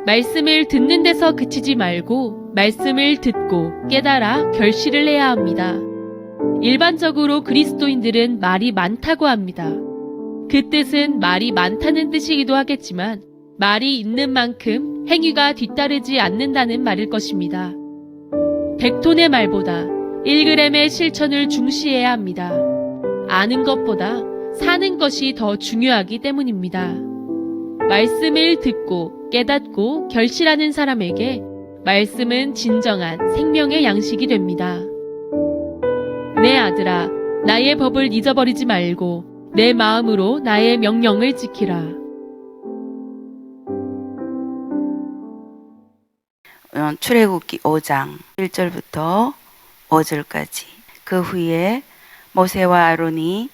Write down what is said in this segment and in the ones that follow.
말씀을 듣는 데서 그치지 말고 말씀을 듣고 깨달아 결실을 해야 합니다. 일반적으로 그리스도인들은 말이 많다고 합니다. 그 뜻은 말이 많다는 뜻이기도 하겠지만 말이 있는 만큼 행위가 뒤따르지 않는다는 말일 것입니다. 100톤의 말보다 1g의 실천을 중시해야 합니다. 아는 것보다 사는 것이 더 중요하기 때문입니다. 말씀을 듣고 깨닫고 결실하는 사람에게 말씀은 진정한 생명의 양식이 됩니다. 내 아들아, 나의 법을 잊어버리지 말고 내 마음으로 나의 명령을 지키라. 출애굽기 5장 1절부터 5절까지. 그 후에 모세와 아론이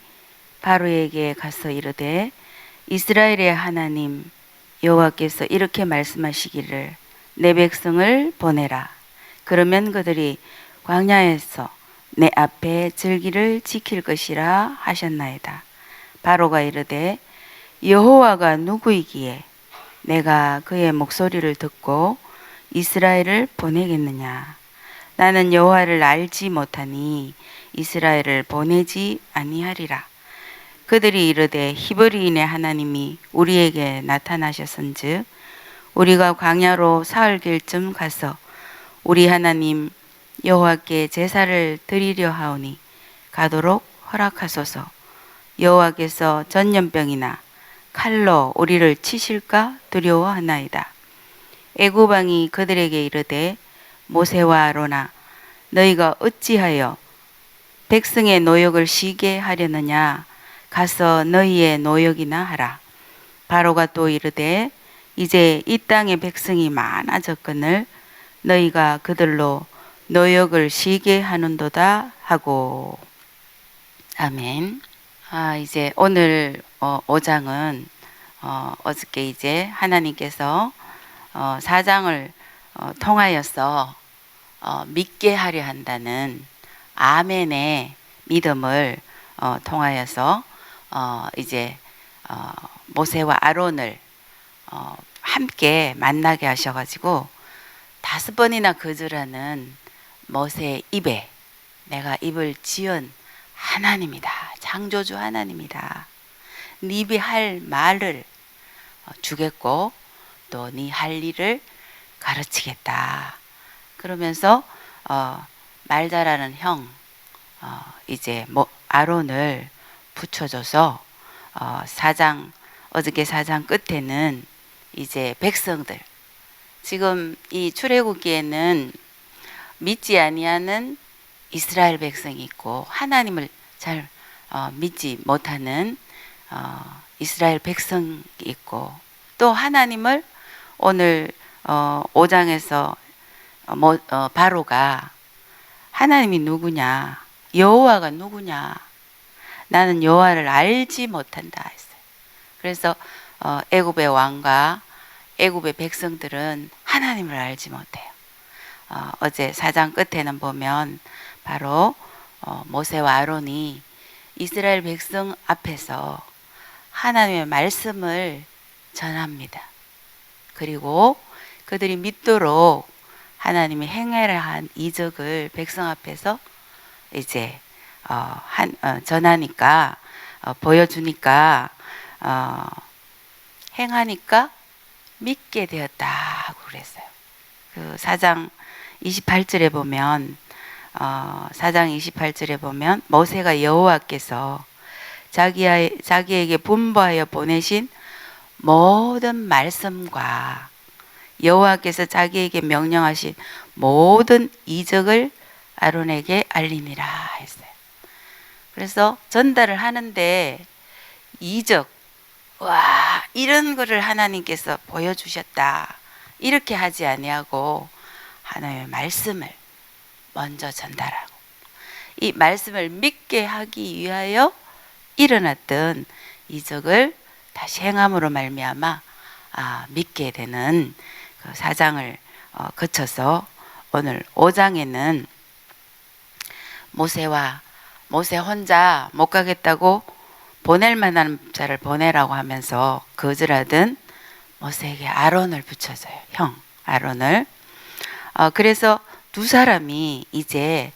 바로에게 가서 이르되 이스라엘의 하나님 여호와께서 이렇게 말씀하시기를 내 백성을 보내라. 그러면 그들이 광야에서 내 앞에 절기를 지킬 것이라 하셨나이다. 바로가 이르되 여호와가 누구이기에 내가 그의 목소리를 듣고 이스라엘을 보내겠느냐. 나는 여호와를 알지 못하니 이스라엘을 보내지 아니하리라. 그들이 이르되 히브리인의 하나님이 우리에게 나타나셨은즉 우리가 광야로 사흘길쯤 가서 우리 하나님 여호와께 제사를 드리려 하오니 가도록 허락하소서. 여호와께서 전염병이나 칼로 우리를 치실까 두려워하나이다. 애굽 왕이 그들에게 이르되 모세와 아론아 너희가 어찌하여 백성의 노역을 쉬게 하려느냐. 가서 너희의 노역이나 하라. 바로가 또 이르되 이제 이 땅의 백성이 많아졌거늘 너희가 그들로 노역을 쉬게 하는도다 하고. 아멘. 이제 오늘 5장은 어저께 이제 하나님께서 4장을 통하여서 믿게 하려 한다는 아멘의 믿음을 통하여서 이제 모세와 아론을 함께 만나게 하셔가지고 5번이나 거절하는 모세의 입에 내가 입을 지은 하나님이다. 창조주 하나님이다. 네 입이 할 말을 주겠고 또 네 할 일을 가르치겠다. 그러면서 말 잘하는 형 이제 아론을 붙여줘서 어저께 4장 끝에는 이제 백성들, 지금 이 출애굽기에는 믿지 아니하는 이스라엘 백성이 있고 하나님을 잘 믿지 못하는 이스라엘 백성이 있고 또 하나님을 오늘 5장에서 바로가 하나님이 누구냐, 여호와가 누구냐, 나는 여호와를 알지 못한다 했어요. 그래서 애굽의 왕과 애굽의 백성들은 하나님을 알지 못해요. 어제 4장 끝에는 보면 바로 모세와 아론이 이스라엘 백성 앞에서 하나님의 말씀을 전합니다. 그리고 그들이 믿도록 하나님이 행하라 한 이적을 백성 앞에서 이제 전하니까 보여주니까 행하니까 믿게 되었다 하고 그랬어요. 그 4장 28절에 보면 4장 28절에 보면 모세가 여호와께서 자기에게 분부하여 보내신 모든 말씀과 여호와께서 자기에게 명령하신 모든 이적을 아론에게 알리니라 했어요. 그래서 전달을 하는데 이적, 와, 이런 거를 하나님께서 보여주셨다 이렇게 하지 아니하고 하나님의 말씀을 먼저 전달하고 이 말씀을 믿게 하기 위하여 일어났던 이적을 다시 행함으로 말미암아 믿게 되는 그 4장을 거쳐서 오늘 5장에는 모세 혼자 못 가겠다고 보낼 만한 자를 보내라고 하면서 거절하던 모세에게 아론을 붙여줘요. 형 아론을. 그래서 두 사람이 이제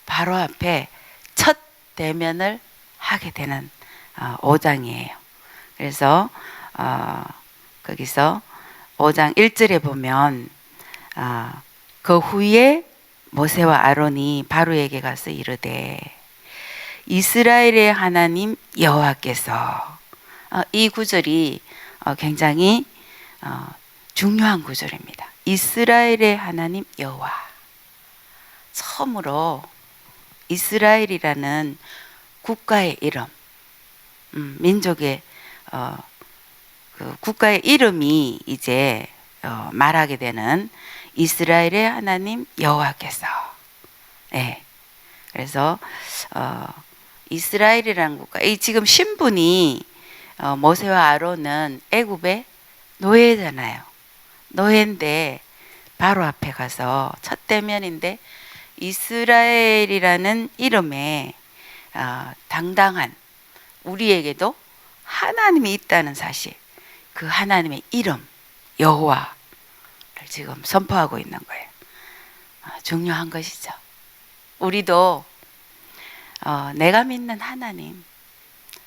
바로 앞에 첫 대면을 하게 되는 5장이에요. 그래서 거기서 5장 1절에 보면 그 후에 모세와 아론이 바로에게 가서 이르되 이스라엘의 하나님 여호와께서 이 구절이 굉장히 중요한 구절입니다. 이스라엘의 하나님 여호와. 처음으로 이스라엘이라는 국가의 이름, 민족의 그 국가의 이름이 이제 말하게 되는 이스라엘의 하나님 여호와께서. 네. 그래서 이스라엘이라는 국가, 이 지금 신분이 모세와 아론은 애굽의 노예잖아요. 노예인데 바로 앞에 가서 첫 대면인데 이스라엘이라는 이름에 당당한, 우리에게도 하나님이 있다는 사실, 그 하나님의 이름 여호와를 지금 선포하고 있는 거예요. 중요한 것이죠. 우리도 내가 믿는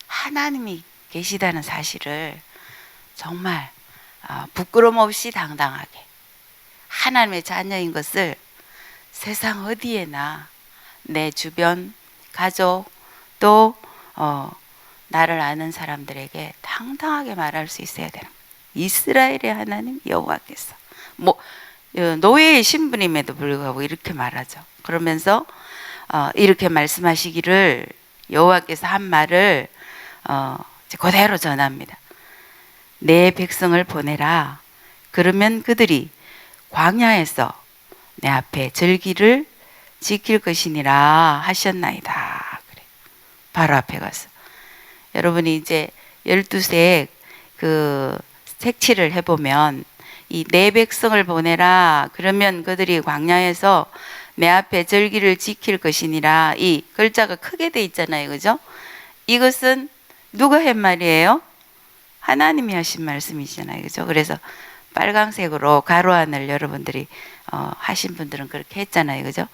하나님이 계시다는 사실을 정말 부끄럼 없이 당당하게 하나님의 자녀인 것을 세상 어디에나 내 주변 가족 또 나를 아는 사람들에게 당당하게 말할 수 있어야 되는 거예요. 이스라엘의 하나님 여호와께서. 노예의 신분임에도 불구하고 이렇게 말하죠. 그러면서 이렇게 말씀하시기를, 여호와께서 한 말을 그대로 전합니다. 내 백성을 보내라. 그러면 그들이 광야에서 내 앞에 절기를 지킬 것이니라 하셨나이다. 그래. 바로 앞에 가서 여러분이 이제 12색 그 색칠을 해보면 이 내 백성을 보내라. 그러면 그들이 광야에서 내 앞에 절기를 지킬 것이니라. 이 글자가 크게 돼 있잖아요. 그죠? 이것은 누가 한 말이에요? 하나님이 하신 말씀이잖아요. 그죠? 그래서 빨강색으로 가로 안을 여러분들이 하신 분들은 그렇게 했잖아요. 그죠?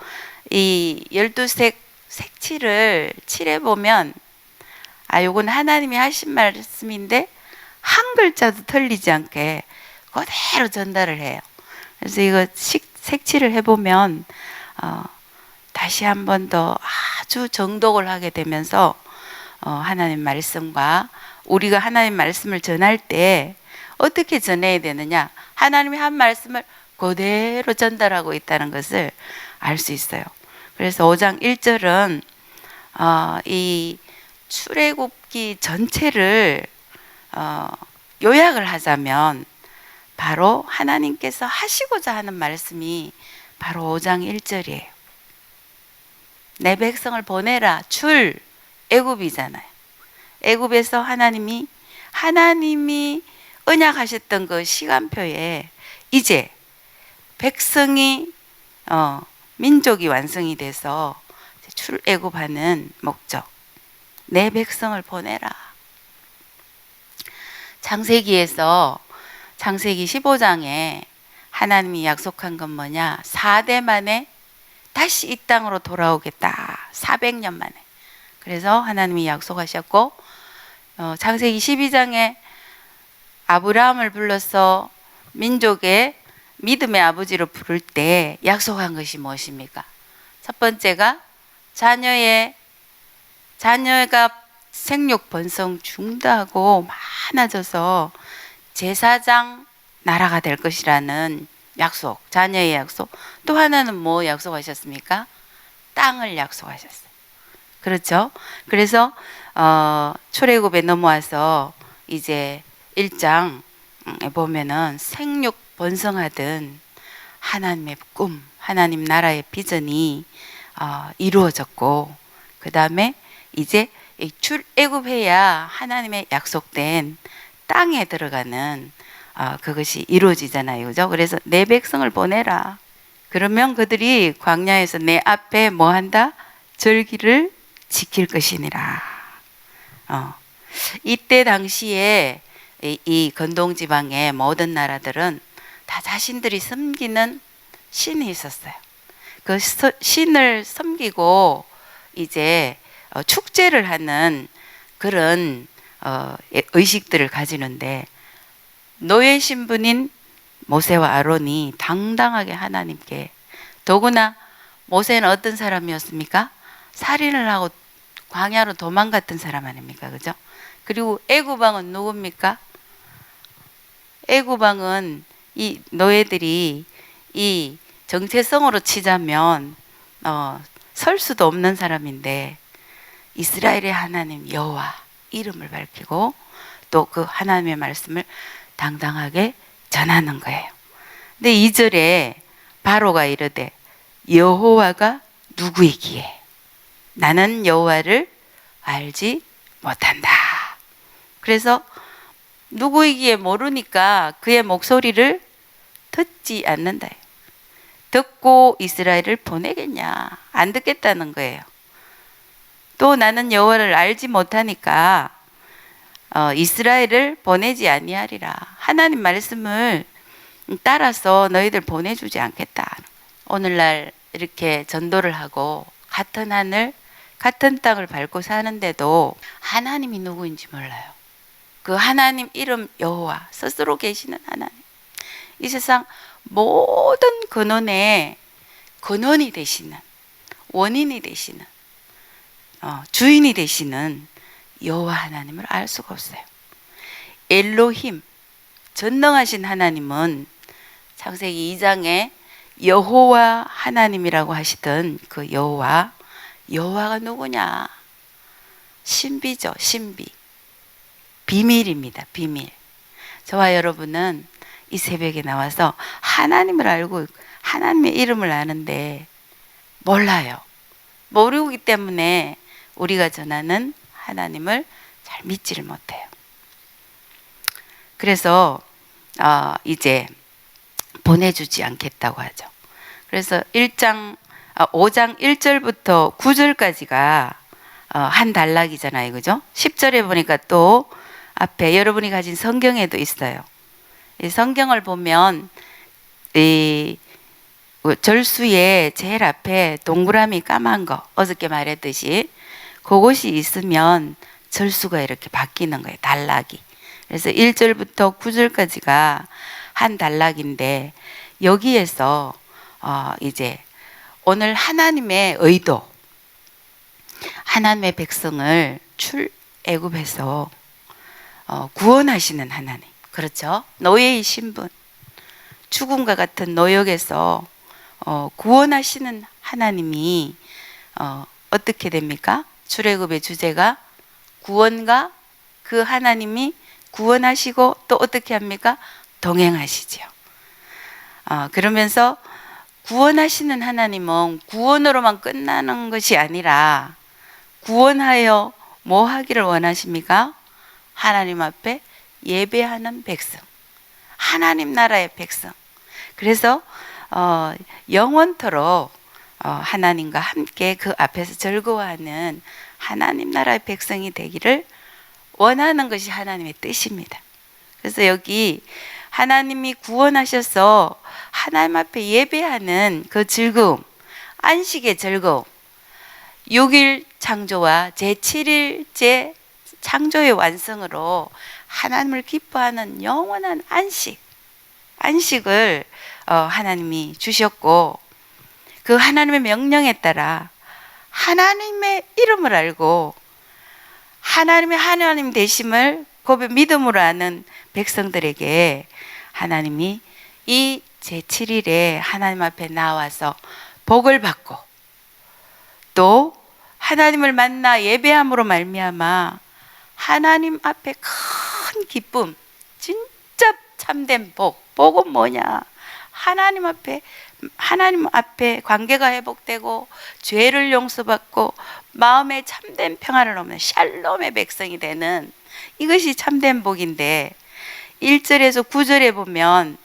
이 12색 색칠을 칠해보면 요건 하나님이 하신 말씀인데 한 글자도 틀리지 않게 그대로 전달을 해요. 그래서 이거 색칠을 해보면 다시 한 번 더 아주 정독을 하게 되면서 하나님 말씀과 우리가 하나님 말씀을 전할 때 어떻게 전해야 되느냐, 하나님이 한 말씀을 그대로 전달하고 있다는 것을 알 수 있어요. 그래서 5장 1절은 이 출애굽기 전체를 요약을 하자면 바로 하나님께서 하시고자 하는 말씀이 바로 5장 1절이에요. 내 백성을 보내라. 애굽이잖아요. 애굽에서 하나님이 언약하셨던 그 시간표에 이제 백성이 민족이 완성이 돼서 출애굽하는 목적, 내 백성을 보내라. 창세기에서 창세기 15장에 하나님이 약속한 건 뭐냐? 4대 만에 다시 이 땅으로 돌아오겠다. 400년 만에. 그래서 하나님이 약속하셨고, 창세기 12장에 아브라함을 불러서 민족의 믿음의 아버지로 부를 때 약속한 것이 무엇입니까? 첫 번째가 자녀가 생육 번성 중다하고 많아져서 제사장 나라가 될 것이라는 약속, 자녀의 약속. 또 하나는 뭐 약속하셨습니까? 땅을 약속하셨어요. 그렇죠? 그래서 출애굽에 넘어와서 이제 1장에 보면은 생육 번성하던 하나님의 꿈, 하나님 나라의 비전이 이루어졌고, 그 다음에 이제 출애굽해야 하나님의 약속된 땅에 들어가는 그것이 이루어지잖아요. 그죠? 그래서 내 백성을 보내라. 그러면 그들이 광야에서 내 앞에 뭐 한다? 절기를 지킬 것이니라. 이때 당시에 이 건동 지방의 모든 나라들은 다 자신들이 섬기는 신이 있었어요. 그 신을 섬기고 이제 축제를 하는 그런 의식들을 가지는데, 노예 신분인 모세와 아론이 당당하게 하나님께, 더구나 모세는 어떤 사람이었습니까? 살인을 하고 광야로 도망갔던 사람 아닙니까? 그죠? 그리고 애굽왕은 누굽니까? 애굽왕은 이 노예들이 이 정체성으로 치자면 설 수도 없는 사람인데, 이스라엘의 하나님 여호와 이름을 밝히고 또 그 하나님의 말씀을 당당하게 전하는 거예요. 근데 2절에 바로가 이르되 여호와가 누구이기에 나는 여호와를 알지 못한다. 그래서 누구이기에 모르니까 그의 목소리를 듣지 않는다. 듣고 이스라엘을 보내겠냐? 안 듣겠다는 거예요. 또 나는 여호와를 알지 못하니까 이스라엘을 보내지 아니하리라. 하나님 말씀을 따라서 너희들 보내주지 않겠다. 오늘날 이렇게 전도를 하고 같은 하늘, 같은 땅을 밟고 사는데도 하나님이 누구인지 몰라요. 그 하나님 이름 여호와, 스스로 계시는 하나님. 이 세상 모든 근원의 근원이 되시는, 원인이 되시는, 주인이 되시는 여호와 하나님을 알 수가 없어요. 엘로힘, 전능하신 하나님은 창세기 2장에 여호와 하나님이라고 하시던 그 여호와가 누구냐? 신비죠, 신비. 비밀입니다, 비밀. 저와 여러분은 이 새벽에 나와서 하나님을 알고 하나님의 이름을 아는데 몰라요. 모르기 때문에 우리가 전하는 하나님을 잘 믿지를 못해요. 그래서 이제 보내주지 않겠다고 하죠. 그래서 5장 1절부터 9절까지가 한 단락이잖아요. 그죠? 10절에 보니까 또 앞에 여러분이 가진 성경에도 있어요. 이 성경을 보면 이 절수의 제일 앞에 동그라미 까만 거, 어저께 말했듯이 그것이 있으면 절수가 이렇게 바뀌는 거예요. 단락이. 그래서 1절부터 9절까지가 한 단락인데, 여기에서 이제 오늘 하나님의 의도, 하나님의 백성을 출애굽에서 구원하시는 하나님, 그렇죠? 노예의 신분, 죽음과 같은 노역에서 구원하시는 하나님이 어떻게 됩니까? 출애굽의 주제가 구원과 그 하나님이 구원하시고 또 어떻게 합니까? 동행하시죠. 그러면서 구원하시는 하나님은 구원으로만 끝나는 것이 아니라 구원하여 뭐 하기를 원하십니까? 하나님 앞에 예배하는 백성, 하나님 나라의 백성. 그래서 영원토록 하나님과 함께 그 앞에서 즐거워하는 하나님 나라의 백성이 되기를 원하는 것이 하나님의 뜻입니다. 그래서 여기 하나님이 구원하셔서 하나님 앞에 예배하는 그 즐거움, 안식의 즐거움, 6일 창조와 제7일째 창조의 완성으로 하나님을 기뻐하는 영원한 안식을 하나님이 주셨고, 그 하나님의 명령에 따라 하나님의 이름을 알고 하나님의 하나님 되심을 고백 믿음으로 아는 백성들에게 하나님이 이 제7일에 하나님 앞에 나와서 복을 받고 또 하나님을 만나 예배함으로 말미암아 하나님 앞에 큰 기쁨, 진짜 참된 복은 뭐냐? 하나님 앞에 관계가 회복되고 죄를 용서받고 마음에 참된 평안을 얻는 샬롬의 백성이 되는, 이것이 참된 복인데, 1절에서 9절에 보면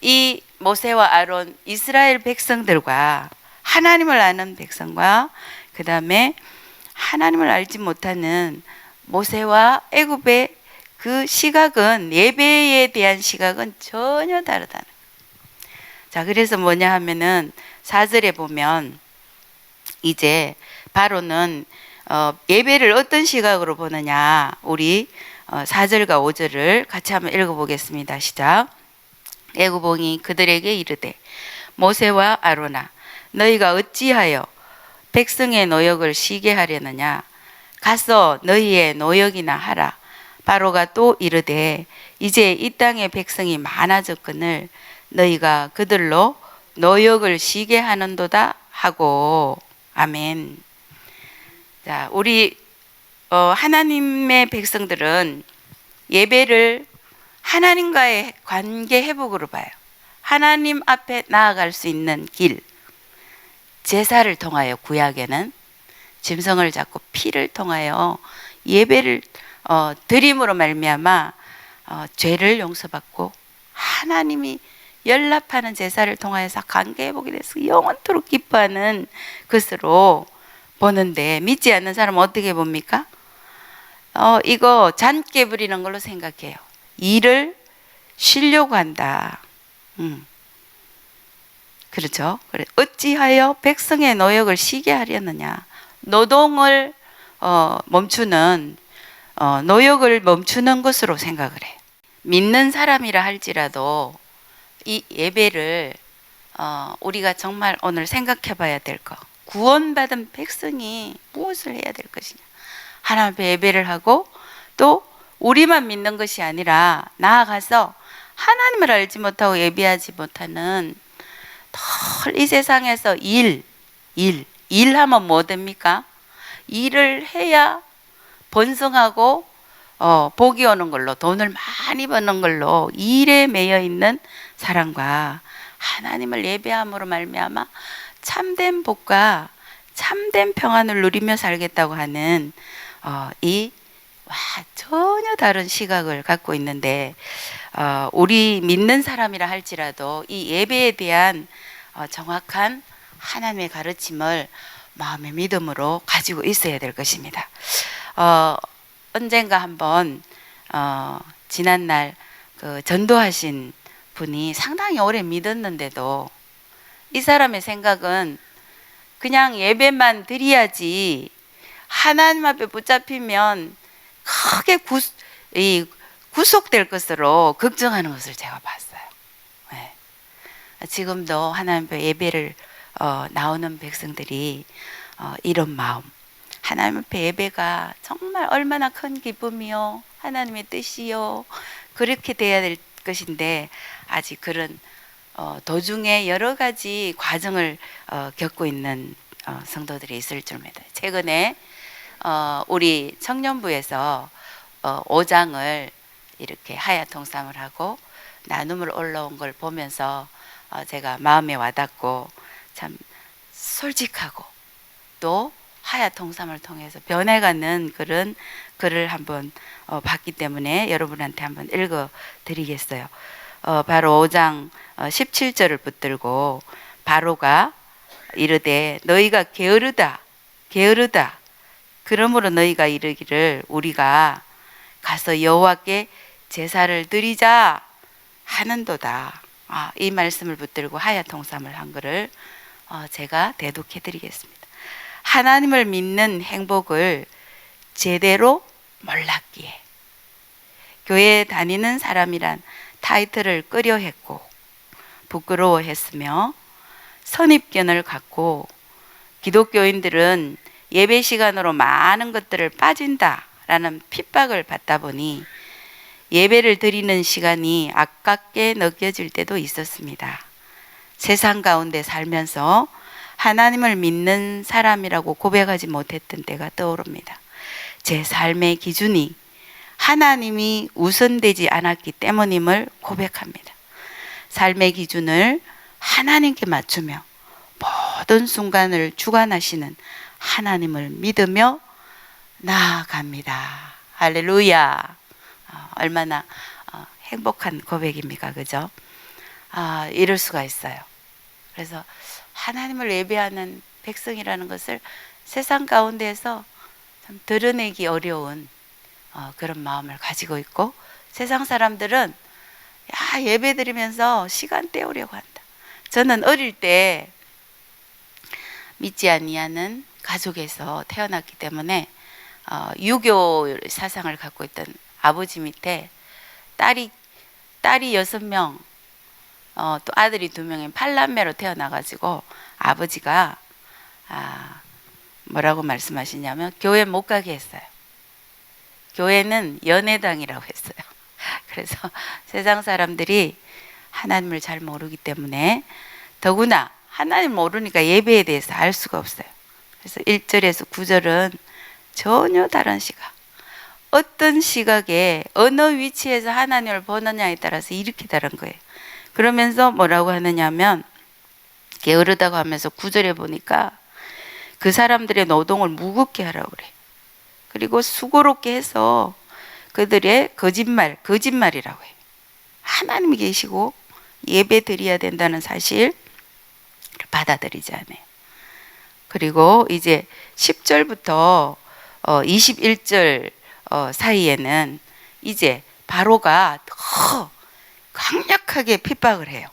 이 모세와 아론, 이스라엘 백성들과 하나님을 아는 백성과 그 다음에 하나님을 알지 못하는 모세와 애굽의 그 시각은, 예배에 대한 시각은 전혀 다르다는. 자, 그래서 뭐냐 하면은 4절에 보면 이제 바로는 예배를 어떤 시각으로 보느냐, 우리 4절과 5절을 같이 한번 읽어보겠습니다. 시작. 애굽 왕이 그들에게 이르되 모세와 아론아, 너희가 어찌하여 백성의 노역을 쉬게 하려느냐? 가서 너희의 노역이나 하라. 바로가 또 이르되 이제 이 땅의 백성이 많아졌거늘 너희가 그들로 노역을 쉬게 하는도다 하고. 아멘. 자, 우리 하나님의 백성들은 예배를 하나님과의 관계 회복으로 봐요. 하나님 앞에 나아갈 수 있는 길, 제사를 통하여, 구약에는 짐승을 잡고 피를 통하여 예배를 드림으로 말미암아 죄를 용서받고 하나님이 연락하는 제사를 통하여서 관계 회복이 돼서 영원토록 기뻐하는 것으로 보는데, 믿지 않는 사람은 어떻게 봅니까? 이거 잔깨 부리는 걸로 생각해요. 일을 쉬려고 한다. 그렇죠? 그래, 어찌하여 백성의 노역을 쉬게 하려느냐? 노동을 멈추는, 노역을 멈추는 것으로 생각을 해. 믿는 사람이라 할지라도 이 예배를 우리가 정말 오늘 생각해 봐야 될 거. 구원받은 백성이 무엇을 해야 될 것이냐? 하나님 앞에 예배를 하고, 또 우리만 믿는 것이 아니라 나아가서 하나님을 알지 못하고 예배하지 못하는 이 세상에서 일하면 뭐 됩니까? 일을 해야 번성하고 복이 오는 걸로, 돈을 많이 버는 걸로 일에 매여 있는 사람과 하나님을 예배함으로 말미암아 참된 복과 참된 평안을 누리며 살겠다고 하는 전혀 다른 시각을 갖고 있는데, 우리 믿는 사람이라 할지라도 이 예배에 대한 정확한 하나님의 가르침을 마음의 믿음으로 가지고 있어야 될 것입니다. 언젠가 한번 지난날 그 전도하신 분이 상당히 오래 믿었는데도 이 사람의 생각은 그냥 예배만 드려야지, 하나님 앞에 붙잡히면 크게 구속될 것으로 걱정하는 것을 제가 봤어요. 네. 지금도 하나님 앞에 예배를 나오는 백성들이 이런 마음, 하나님 앞에 예배가 정말 얼마나 큰 기쁨이요, 하나님의 뜻이요, 그렇게 돼야 될 것인데 아직 그런 도중에 여러 가지 과정을 겪고 있는 성도들이 있을 줄 믿어요. 최근에 우리 청년부에서 5장을 이렇게 하얀 통삼을 하고 나눔을 올라온 걸 보면서 제가 마음에 와닿고 참 솔직하고 또 하얀 통삼을 통해서 변해가는 그런 글을 한번 봤기 때문에 여러분한테 한번 읽어 드리겠어요. 바로 5장 17절을 붙들고 바로가 이르되 너희가 게으르다 그러므로 너희가 이르기를 우리가 가서 여호와께 제사를 드리자 하는도다. 이 말씀을 붙들고 하얀 통삼을 한 글을 제가 대독해 드리겠습니다. 하나님을 믿는 행복을 제대로 몰랐기에 교회에 다니는 사람이란 타이틀을 꺼려했고 부끄러워했으며 선입견을 갖고 기독교인들은 예배 시간으로 많은 것들을 빠진다라는 핍박을 받다 보니 예배를 드리는 시간이 아깝게 느껴질 때도 있었습니다. 세상 가운데 살면서 하나님을 믿는 사람이라고 고백하지 못했던 때가 떠오릅니다. 제 삶의 기준이 하나님이 우선되지 않았기 때문임을 고백합니다. 삶의 기준을 하나님께 맞추며 모든 순간을 주관하시는 하나님을 믿으며 나아갑니다. 할렐루야. 얼마나 행복한 고백입니까? 그죠? 이럴 수가 있어요. 그래서 하나님을 예배하는 백성이라는 것을 세상 가운데에서 참 드러내기 어려운 그런 마음을 가지고 있고, 세상 사람들은 예배 드리면서 시간 때우려고 한다. 저는 어릴 때 믿지 아니하는 가족에서 태어났기 때문에 유교 사상을 갖고 있던 아버지 밑에 딸이 6명, 또 아들이 2명인 8남매로 태어나가지고 아버지가 뭐라고 말씀하시냐면 교회 못 가게 했어요. 교회는 연회당이라고 했어요. 그래서 세상 사람들이 하나님을 잘 모르기 때문에, 더구나 하나님 모르니까 예배에 대해서 알 수가 없어요. 그래서 1절에서 9절은 전혀 다른 시각, 어떤 시각에 어느 위치에서 하나님을 보느냐에 따라서 이렇게 다른 거예요. 그러면서 뭐라고 하느냐면, 게으르다고 하면서 9절에 보니까 그 사람들의 노동을 무겁게 하라고 그래. 그리고 수고롭게 해서 그들의 거짓말이라고 해요. 하나님이 계시고 예배 드려야 된다는 사실을 받아들이지 않아요. 그리고 이제 10절부터 21절 사이에는 이제 바로가 더 강력하게 핍박을 해요.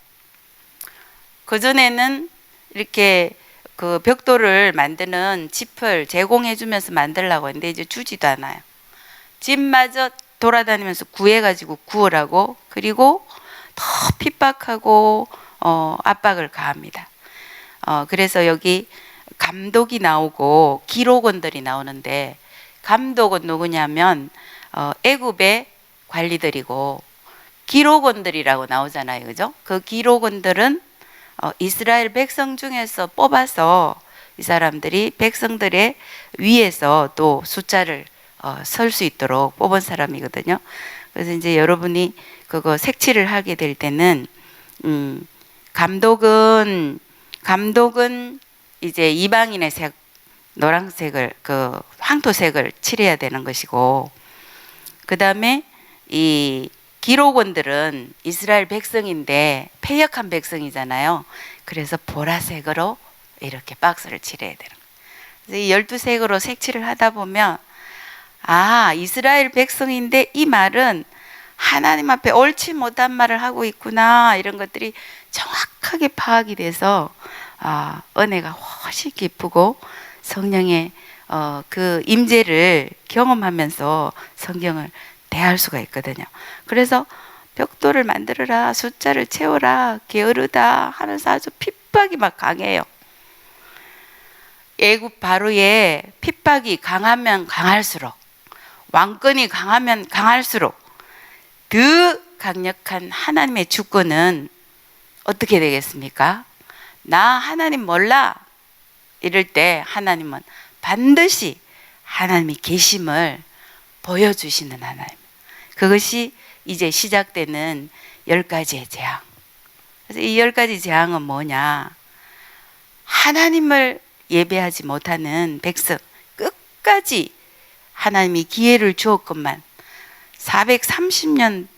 그전에는 이렇게 그 벽돌을 만드는 짚을 제공해 주면서 만들려고 했는데 이제 주지도 않아요. 집마저 돌아다니면서 구해가지고 구하라고, 그리고 더 핍박하고 압박을 가합니다. 그래서 여기 감독이 나오고 기록원들이 나오는데, 감독은 누구냐면 애굽의 관리들이고, 기록원들이라고 나오잖아요. 그죠? 그 기록원들은 이스라엘 백성 중에서 뽑아서 이 사람들이 백성들의 위에서 또 숫자를 설 수 있도록 뽑은 사람이거든요. 그래서 이제 여러분이 그거 색칠을 하게 될 때는 감독은 이제 이방인의 색, 노란색을, 그 황토색을 칠해야 되는 것이고, 그 다음에 이 기록원들은 이스라엘 백성인데 패역한 백성이잖아요. 그래서 보라색으로 이렇게 박스를 칠해야 되는 거예요. 그래서 이 12색으로 색칠을 하다 보면 이스라엘 백성인데 이 말은 하나님 앞에 옳지 못한 말을 하고 있구나, 이런 것들이 정확하게 파악이 돼서 은혜가 훨씬 기쁘고 성령의 그 임재를 경험하면서 성경을 대할 수가 있거든요. 그래서 벽돌을 만들어라, 숫자를 채워라, 게으르다 하면서 아주 핍박이 막 강해요. 애굽 바로의 핍박이 강하면 강할수록, 왕권이 강하면 강할수록 더 강력한 하나님의 주권은 어떻게 되겠습니까? 나 하나님 몰라 이럴 때 하나님은 반드시 하나님이 계심을 보여주시는 하나님. 그것이 이제 시작되는 10가지의 재앙. 그래서 이 10가지 재앙은 뭐냐? 하나님을 예배하지 못하는 백성, 끝까지 하나님이 기회를 주었건만 430년이나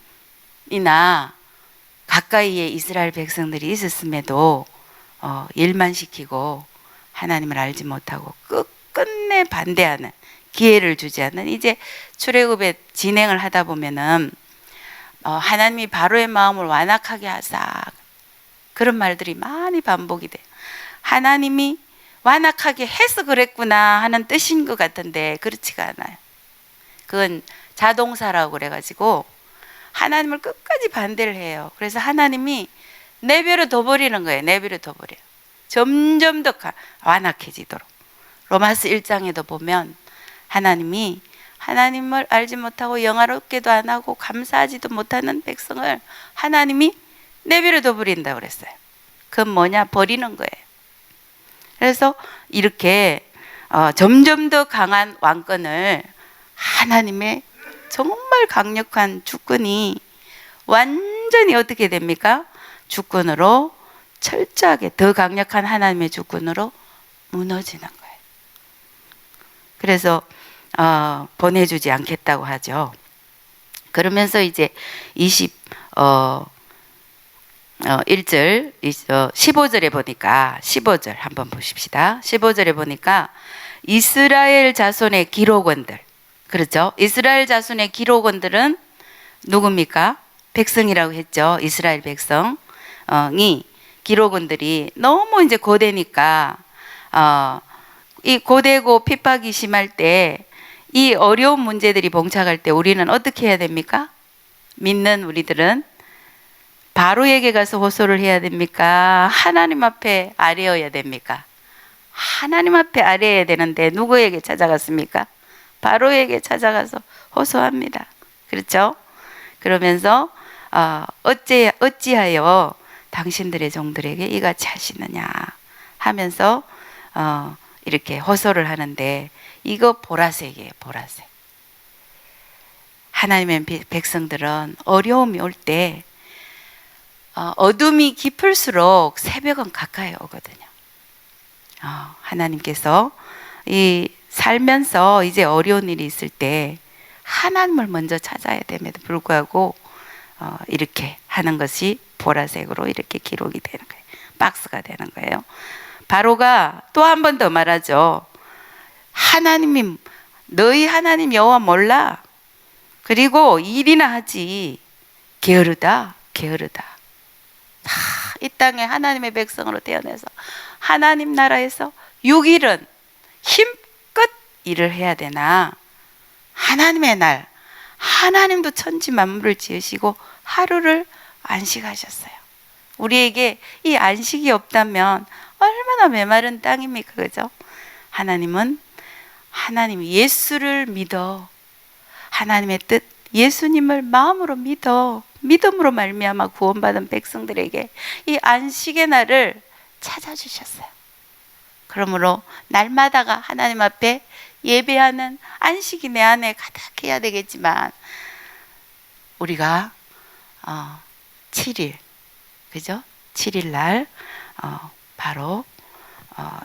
가까이에 이스라엘 백성들이 있었음에도 일만 시키고 하나님을 알지 못하고 끝끝내 반대하는, 기회를 주지 않는, 이제 출애굽의 진행을 하다 보면은 하나님이 바로의 마음을 완악하게 하사, 그런 말들이 많이 반복이 돼. 하나님이 완악하게 해서 그랬구나 하는 뜻인 것 같은데 그렇지가 않아요. 그건 자동사라고 그래가지고 하나님을 끝까지 반대를 해요. 그래서 하나님이 내버려 둬버리는 거예요. 내버려 둬버려요. 점점 더 완악해지도록. 로마서 1장에도 보면 하나님이 하나님을 알지 못하고 영화롭게도 안 하고 감사하지도 못하는 백성을 하나님이 내버려 둬버린다고 그랬어요. 그건 뭐냐? 버리는 거예요. 그래서 이렇게 점점 더 강한 왕권을, 하나님의 정말 강력한 주권이 완전히 어떻게 됩니까? 주권으로 철저하게, 더 강력한 하나님의 주권으로 무너지는 거예요. 그래서 보내주지 않겠다고 하죠. 그러면서 이제 1절, 15절에 보니까 15절 한번 보십시다. 15절에 보니까 이스라엘 자손의 기록원들, 그렇죠? 이스라엘 자손의 기록원들은 누굽니까? 백성이라고 했죠. 이스라엘 백성이 기록원들이 너무 이제 고되니까 이 고되고 핍박이 심할 때 이 어려운 문제들이 봉착할 때 우리는 어떻게 해야 됩니까? 믿는 우리들은 바로에게 가서 호소를 해야 됩니까? 하나님 앞에 아뢰어야 됩니까? 하나님 앞에 아뢰어야 되는데 누구에게 찾아갔습니까? 바로에게 찾아가서 호소합니다. 그렇죠? 그러면서 어찌하여 당신들의 종들에게 이같이 하시느냐 하면서 이렇게 호소를 하는데, 이거 보라색이에요. 보라색. 하나님의 백성들은 어려움이 올 때 어둠이 깊을수록 새벽은 가까이 오거든요. 하나님께서 이 살면서 이제 어려운 일이 있을 때 하나님을 먼저 찾아야 됨에도 불구하고 이렇게 하는 것이 보라색으로 이렇게 기록이 되는 거예요. 박스가 되는 거예요. 바로가 또 한 번 더 말하죠. 하나님이 너희 하나님 여호와 몰라? 그리고 일이나 하지. 게으르다, 게으르다. 이 땅에 하나님의 백성으로 태어나서 하나님 나라에서 6일은 힘껏 일을 해야 되나? 하나님의 날, 하나님도 천지 만물을 지으시고 하루를 안식하셨어요. 우리에게 이 안식이 없다면 얼마나 메마른 땅입니까? 그죠? 하나님은 하나님 예수를 믿어. 하나님의 뜻, 예수님을 마음으로 믿어. 믿음으로 말미암아 구원받은 백성들에게 이 안식의 날을 찾아주셨어요. 그러므로 날마다가 하나님 앞에 예배하는 안식이 내 안에 가득해야 되겠지만, 우리가 7일, 그죠? 7일 날 바로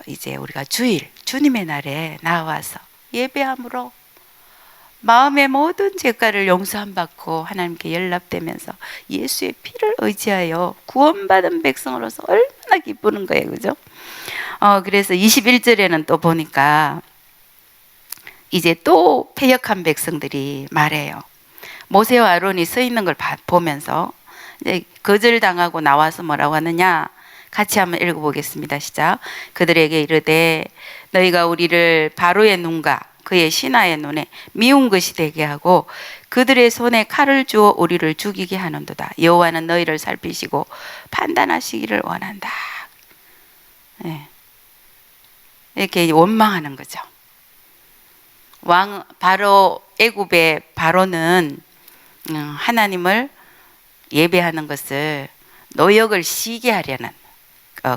이제 우리가 주일, 주님의 날에 나와서 예배함으로 마음의 모든 죄가를 용서함 받고 하나님께 연락되면서 예수의 피를 의지하여 구원받은 백성으로서 얼마나 기쁘는 거예요. 그죠? 그래서 21절에는 또 보니까 이제 또 패역한 백성들이 말해요. 모세와 아론이 서 있는 걸 보면서 이제 거절당하고 나와서 뭐라고 하느냐? 같이 한번 읽어보겠습니다. 시작. 그들에게 이르되 너희가 우리를 바로의 눈과 그의 신하의 눈에 미운 것이 되게 하고 그들의 손에 칼을 주어 우리를 죽이게 하는도다. 여호와는 너희를 살피시고 판단하시기를 원한다. 네. 이렇게 원망하는 거죠. 바로 애굽의 바로는 하나님을 예배하는 것을 노역을 시게 하려는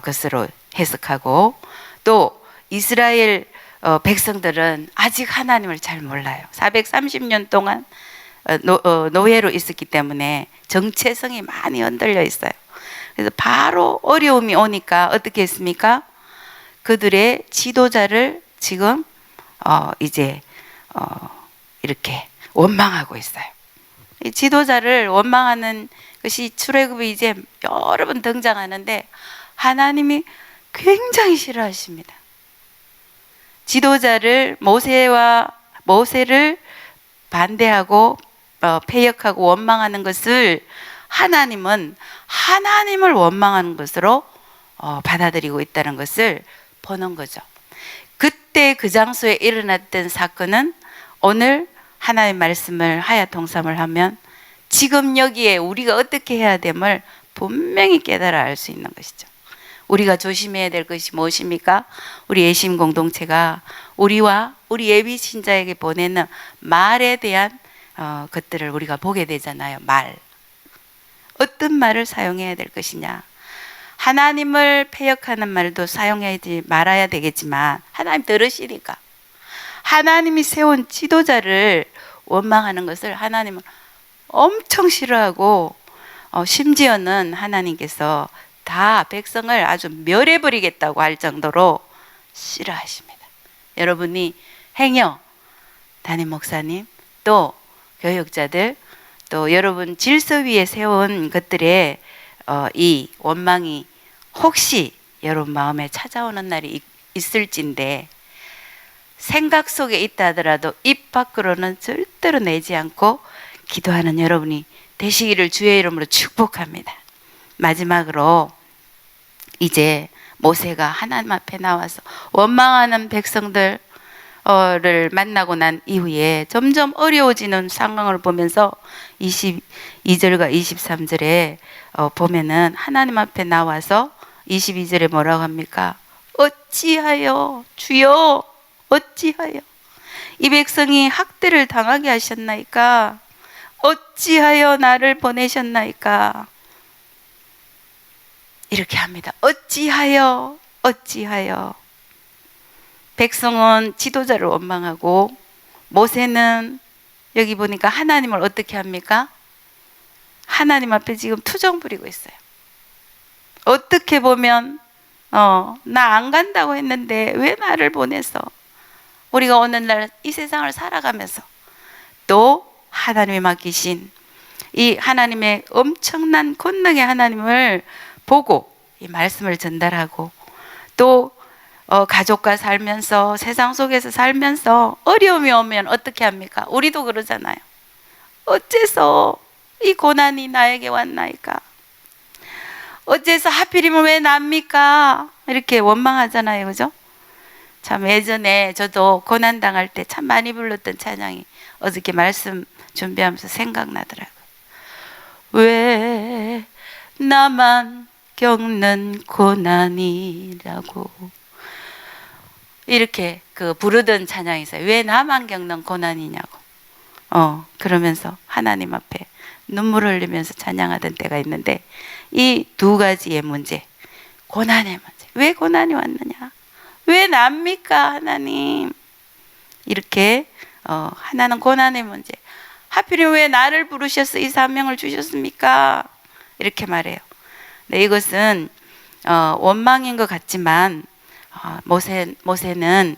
것으로 해석하고, 또 이스라엘 백성들은 아직 하나님을 잘 몰라요. 430년 동안 노예로 있었기 때문에 정체성이 많이 흔들려 있어요. 그래서 바로 어려움이 오니까 어떻게 했습니까? 그들의 지도자를 지금 이제 이렇게 원망하고 있어요. 이 지도자를 원망하는 것이 출애굽이 이제 여러 번 등장하는데 하나님이 굉장히 싫어하십니다. 지도자를 모세를 반대하고 패역하고 원망하는 것을 하나님은 하나님을 원망하는 것으로 받아들이고 있다는 것을 보는 거죠. 그때 그 장소에 일어났던 사건은 오늘 하나님의 말씀을 하야 통삼을 하면 지금 여기에 우리가 어떻게 해야 됨을 분명히 깨달아 알 수 있는 것이죠. 우리가 조심해야 될 것이 무엇입니까? 우리 예심 공동체가 우리와 우리 예비 신자에게 보내는 말에 대한 것들을 우리가 보게 되잖아요. 말. 어떤 말을 사용해야 될 것이냐. 하나님을 패역하는 말도 사용하지 말아야 되겠지만 하나님 들으시니까 하나님이 세운 지도자를 원망하는 것을 하나님은 엄청 싫어하고 심지어는 하나님께서 다 백성을 아주 멸해버리겠다고 할 정도로 싫어하십니다. 여러분이 행여 담임 목사님 또 교육자들 또 여러분 질서 위에 세운 것들에 이 원망이 혹시 여러분 마음에 찾아오는 날이 있을진데 생각 속에 있다 하더라도 입 밖으로는 절대로 내지 않고 기도하는 여러분이 되시기를 주의 이름으로 축복합니다. 마지막으로 이제 모세가 하나님 앞에 나와서 원망하는 백성들을 만나고 난 이후에 점점 어려워지는 상황을 보면서 22절과 23절에 보면은 하나님 앞에 나와서 22절에 뭐라고 합니까? 어찌하여 주여 어찌하여 이 백성이 학대를 당하게 하셨나이까? 어찌하여 나를 보내셨나이까? 이렇게 합니다. 어찌하여 어찌하여. 백성은 지도자를 원망하고 모세는 여기 보니까 하나님을 어떻게 합니까? 하나님 앞에 지금 투정 부리고 있어요. 어떻게 보면 나 안 간다고 했는데 왜 나를 보내서 우리가 오늘날 이 세상을 살아가면서 또 하나님이 맡기신 이 하나님의 엄청난 권능의 하나님을 보고 이 말씀을 전달하고 또 가족과 살면서 세상 속에서 살면서 어려움이 오면 어떻게 합니까? 우리도 그러잖아요. 어째서 이 고난이 나에게 왔나이까? 어째서 하필이면 왜 납니까? 이렇게 원망하잖아요. 그죠? 참 예전에 저도 고난당할 때 참 많이 불렀던 찬양이 어저께 말씀 준비하면서 생각나더라고요. 왜 나만 겪는 고난이라고 이렇게 부르던 찬양이 있어요. 왜 나만 겪는 고난이냐고. 그러면서 하나님 앞에 눈물 흘리면서 찬양하던 때가 있는데 이 두 가지의 문제, 고난의 문제. 왜 고난이 왔느냐? 왜 납니까 하나님? 이렇게 하나는 고난의 문제. 하필이면 왜 나를 부르셔서 이 사명을 주셨습니까? 이렇게 말해요. 네, 이것은 원망인 것 같지만 모세는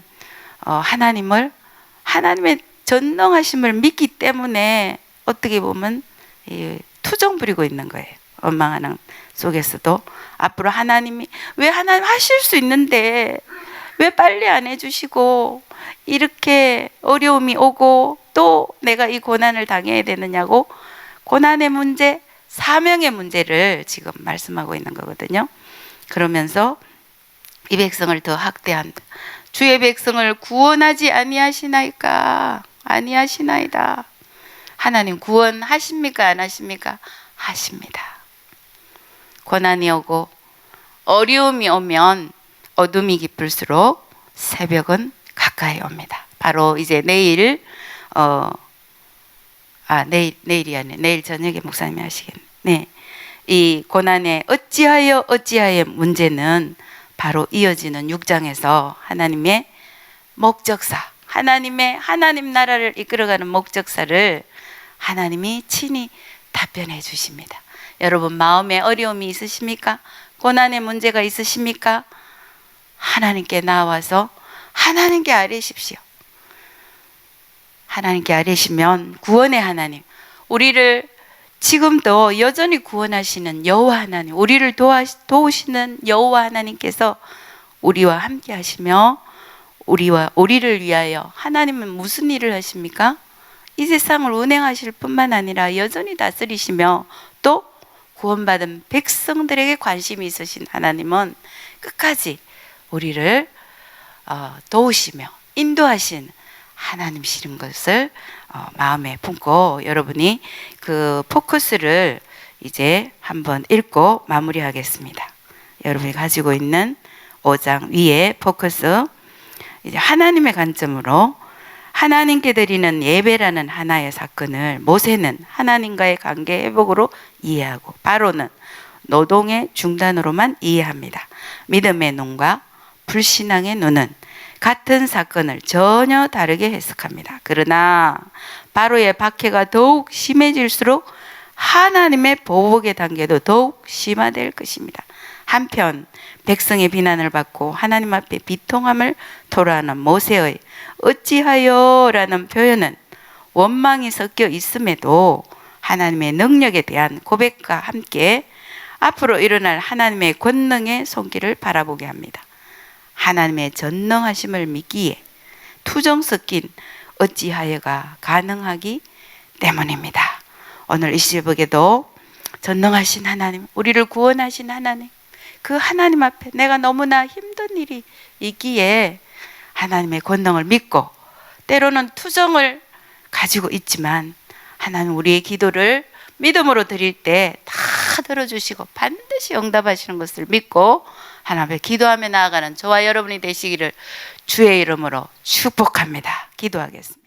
하나님의 전능하심을 믿기 때문에 어떻게 보면 투정 부리고 있는 거예요. 원망하는 속에서도 앞으로 하나님이 왜 하나님 하실 수 있는데 왜 빨리 안 해주시고 이렇게 어려움이 오고 또 내가 이 고난을 당해야 되느냐고 고난의 문제, 사명의 문제를 지금 말씀하고 있는 거거든요. 그러면서 이 백성을 더 학대한다. 주의 백성을 구원하지 아니하시나이까? 아니하시나이다. 하나님 구원하십니까? 안 하십니까? 하십니다. 고난이 오고 어려움이 오면 어둠이 깊을수록 새벽은 가까이 옵니다. 바로 이제 내일이 아니라 내일 저녁에 목사님이 하시겠네. 네. 이 고난의 어찌하여 문제는 바로 이어지는 6장에서 하나님의 목적사, 하나님 나라를 이끌어가는 목적사를 하나님이 친히 답변해 주십니다. 여러분 마음에 어려움이 있으십니까? 고난의 문제가 있으십니까? 하나님께 나와서 하나님께 아뢰십시오. 하나님께 아뢰시면 구원의 하나님, 우리를 지금도 여전히 구원하시는 여호와 하나님, 우리를 도우시는 여호와 하나님께서 우리와 함께 하시며 우리를 위하여 하나님은 무슨 일을 하십니까? 이 세상을 운행하실 뿐만 아니라 여전히 다스리시며 또 구원받은 백성들에게 관심이 있으신 하나님은 끝까지 우리를 도우시며 인도하신 하나님이신 것을 마음에 품고 여러분이 그 포커스를 이제 한번 읽고 마무리하겠습니다. 여러분이 가지고 있는 5장 위에 포커스, 이제 하나님의 관점으로 하나님께 드리는 예배라는 하나의 사건을 모세는 하나님과의 관계 회복으로 이해하고 바로는 노동의 중단으로만 이해합니다. 믿음의 눈과 불신앙의 눈은 같은 사건을 전혀 다르게 해석합니다. 그러나 바로의 박해가 더욱 심해질수록 하나님의 보복의 단계도 더욱 심화될 것입니다. 한편 백성의 비난을 받고 하나님 앞에 비통함을 토로하는 모세의 어찌하여 라는 표현은 원망이 섞여 있음에도 하나님의 능력에 대한 고백과 함께 앞으로 일어날 하나님의 권능의 손길을 바라보게 합니다. 하나님의 전능하심을 믿기에 투정 섞인 어찌하여가 가능하기 때문입니다. 오늘 이 시적에도 전능하신 하나님, 우리를 구원하신 하나님, 그 하나님 앞에 내가 너무나 힘든 일이 있기에 하나님의 권능을 믿고 때로는 투정을 가지고 있지만 하나님 우리의 기도를 믿음으로 드릴 때 다 들어주시고 반드시 응답하시는 것을 믿고 하나님 앞에 기도하며 나아가는 저와 여러분이 되시기를 주의 이름으로 축복합니다. 기도하겠습니다.